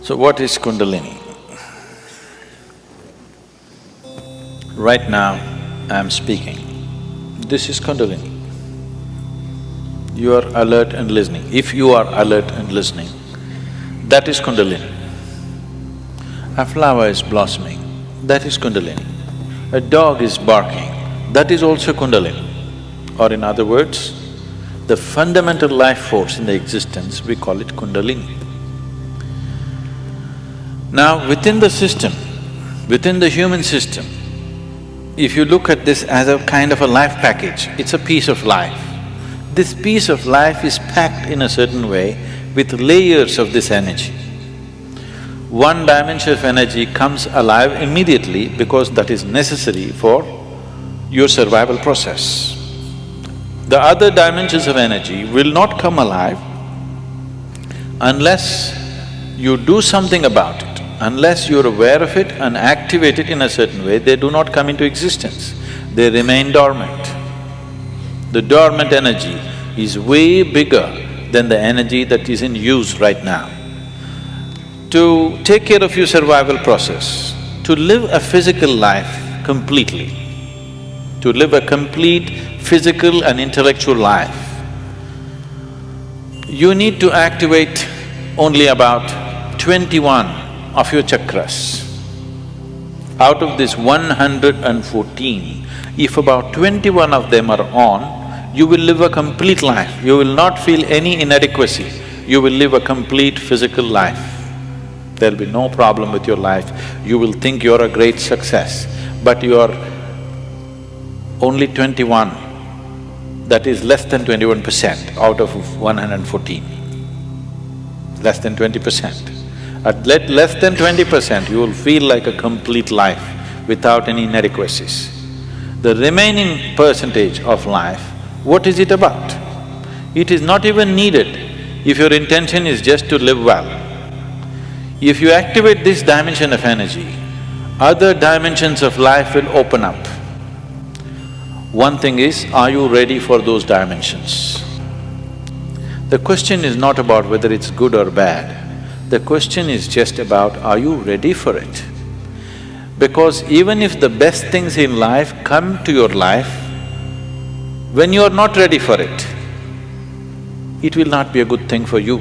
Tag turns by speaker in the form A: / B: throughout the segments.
A: So what is Kundalini? Right now, I'm speaking. This is Kundalini. You are alert and listening. If you are alert and listening, that is Kundalini. A flower is blossoming, that is Kundalini. A dog is barking, that is also Kundalini. Or in other words, the fundamental life force in the existence, we call it Kundalini. Now, within the system, within the human system, if you look at this as a kind of a life package, it's a piece of life. This piece of life is packed in a certain way with layers of this energy. One dimension of energy comes alive immediately because that is necessary for your survival process. The other dimensions of energy will not come alive unless you do something about it. Unless you're aware of it and activate it in a certain way, they do not come into existence, they remain dormant. The dormant energy is way bigger than the energy that is in use right now. To take care of your survival process, to live a physical life completely, to live a complete physical and intellectual life, you need to activate only about 21 of your chakras. Out of this 114, if about 21 of them are on, you will live a complete life. You will not feel any inadequacy. You will live a complete physical life. There'll be no problem with your life. You will think you're a great success, but you're only 21. That is less than 21% out of 114. Less than 20%. At less than 20%, you will feel like a complete life without any inadequacies. The remaining percentage of life, what is it about? It is not even needed if your intention is just to live well. If you activate this dimension of energy, other dimensions of life will open up. One thing is, are you ready for those dimensions? The question is not about whether it's good or bad. The question is just about, are you ready for it? Because even if the best things in life come to your life, when you are not ready for it, it will not be a good thing for you.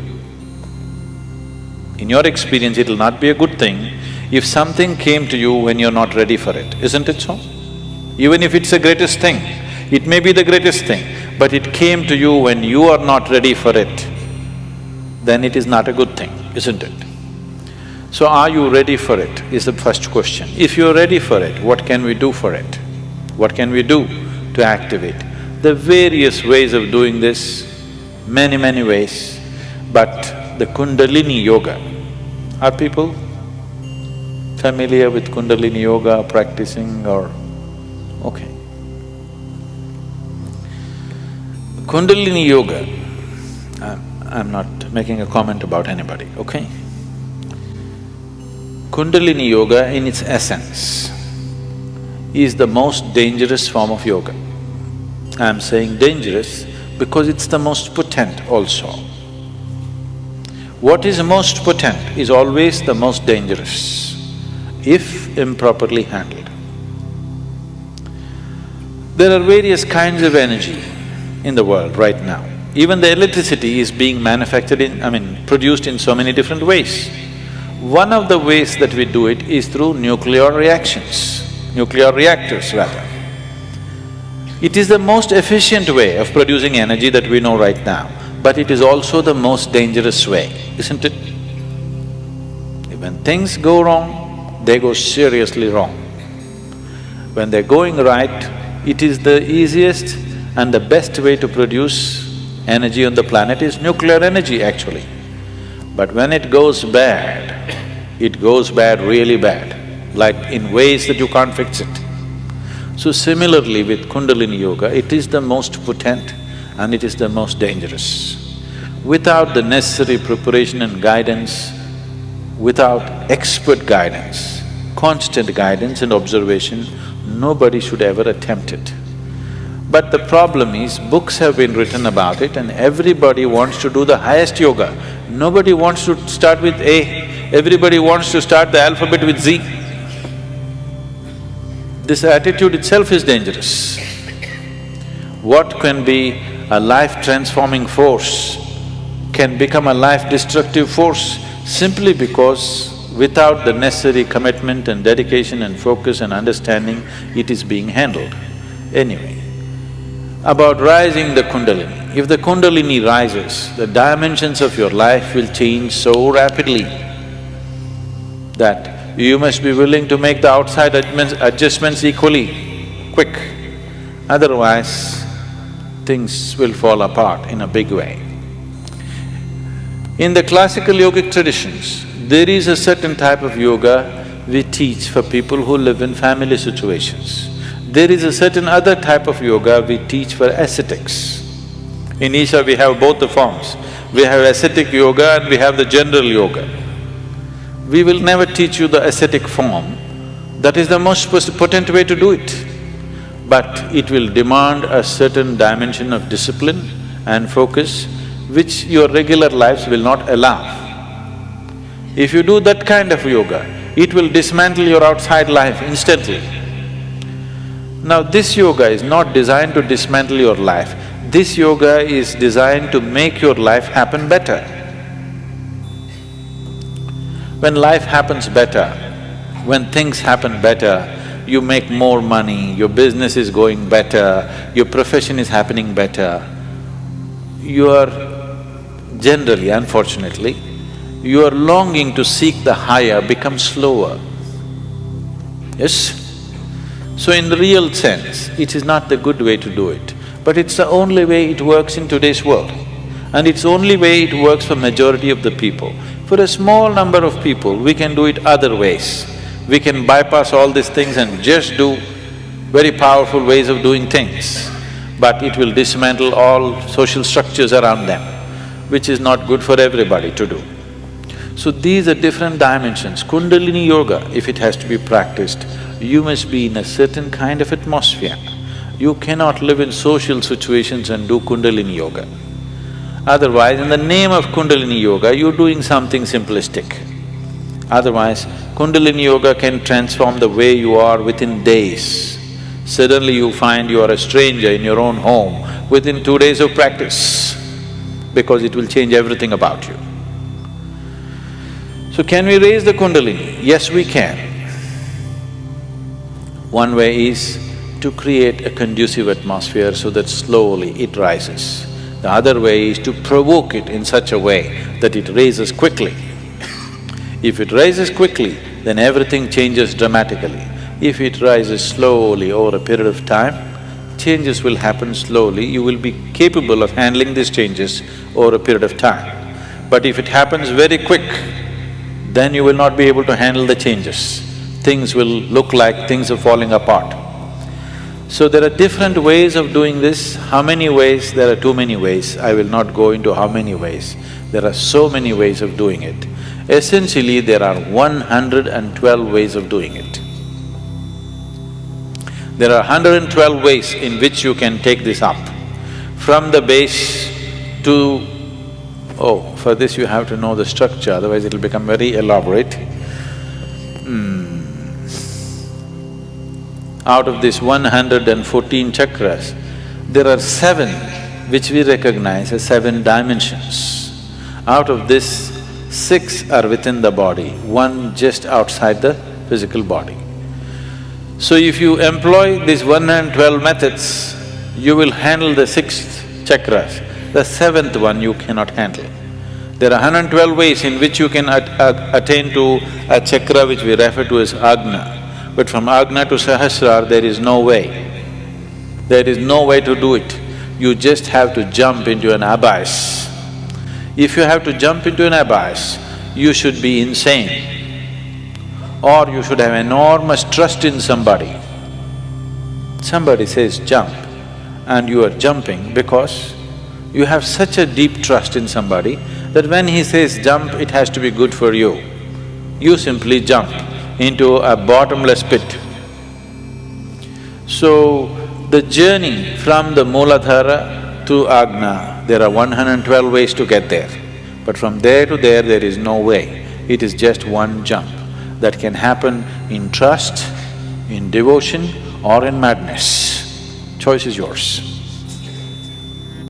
A: In your experience, it will not be a good thing if something came to you when you're not ready for it, isn't it so? Even if it's the greatest thing, it may be the greatest thing, but it came to you when you are not ready for it, then it is not a good thing, isn't it? So are you ready for it is the first question. If you're ready for it, what can we do for it? What can we do to activate? There are various ways of doing this, many ways, but the Kundalini Yoga, are people familiar with Kundalini Yoga, practicing or… okay. Kundalini Yoga, I'm not making a comment about anybody, okay? Kundalini Yoga in its essence is the most dangerous form of yoga. I'm saying dangerous because it's the most potent also. What is most potent is always the most dangerous, if improperly handled. There are various kinds of energy in the world right now. Even the electricity is being manufactured produced in so many different ways. One of the ways that we do it is through nuclear reactions, nuclear reactors rather. It is the most efficient way of producing energy that we know right now, but it is also the most dangerous way, isn't it? When things go wrong, they go seriously wrong. When they're going right, it is the easiest and the best way to produce energy on the planet is nuclear energy actually. But when it goes bad really bad, like in ways that you can't fix it. So similarly with Kundalini Yoga, it is the most potent and it is the most dangerous. Without the necessary preparation and guidance, without expert guidance, constant guidance and observation, nobody should ever attempt it. But the problem is, books have been written about it and everybody wants to do the highest yoga. Nobody wants to start with A. everybody wants to start the alphabet with Z. This attitude itself is dangerous. What can be a life-transforming force can become a life-destructive force simply because without the necessary commitment and dedication and focus and understanding, it is being handled. Anyway, about rising the Kundalini. If the Kundalini rises, the dimensions of your life will change so rapidly that you must be willing to make the outside adjustments equally quick. Otherwise, things will fall apart in a big way. In the classical yogic traditions, there is a certain type of yoga we teach for people who live in family situations. There is a certain other type of yoga we teach for ascetics. In Isha we have both the forms. We have ascetic yoga and we have the general yoga. We will never teach you the ascetic form. That is the most potent way to do it. But it will demand a certain dimension of discipline and focus which your regular lives will not allow. If you do that kind of yoga, it will dismantle your outside life instantly. Now this yoga is not designed to dismantle your life, this yoga is designed to make your life happen better. When life happens better, when things happen better, you make more money, your business is going better, your profession is happening better, you are generally, unfortunately, your longing to seek the higher becomes slower. Yes? So in the real sense, it is not the good way to do it, but it's the only way it works in today's world. And it's the only way it works for majority of the people. For a small number of people, we can do it other ways. We can bypass all these things and just do very powerful ways of doing things, but it will dismantle all social structures around them, which is not good for everybody to do. So these are different dimensions. Kundalini yoga, if it has to be practiced, you must be in a certain kind of atmosphere. You cannot live in social situations and do Kundalini yoga. Otherwise, in the name of Kundalini yoga, you're doing something simplistic. Otherwise, Kundalini yoga can transform the way you are within days. Suddenly you find you are a stranger in your own home within 2 days of practice, because it will change everything about you. So can we raise the Kundalini? Yes, we can. One way is to create a conducive atmosphere so that slowly it rises. The other way is to provoke it in such a way that it raises quickly. If it rises quickly, then everything changes dramatically. If it rises slowly over a period of time, changes will happen slowly, you will be capable of handling these changes over a period of time. But if it happens very quick, then you will not be able to handle the changes. Things will look like things are falling apart. So there are different ways of doing this. How many ways? There are too many ways. I will not go into how many ways. There are so many ways of doing it. Essentially, there are 112 ways of doing it. There are 112 ways in which you can take this up. From the base to… for this you have to know the structure, otherwise it'll become very elaborate. Out of these 114 chakras, there are 7 which we recognize as 7 dimensions. Out of this, 6 are within the body, 1 just outside the physical body. So if you employ these 112 methods, you will handle the 6 chakras. The 7th one you cannot handle. There are 112 ways in which you can attain to a chakra which we refer to as Agna. But from Agna to Sahasrara, there is no way. There is no way to do it. You just have to jump into an abyss. If you have to jump into an abyss, you should be insane. Or you should have enormous trust in somebody. Somebody says jump, and you are jumping because you have such a deep trust in somebody that when he says jump, it has to be good for you. You simply jump into a bottomless pit. So, the journey from the Mooladhara to Agna, there are 112 ways to get there. But from there to there is no way. it is just one jump that can happen in trust, in devotion or in madness. Choice is yours.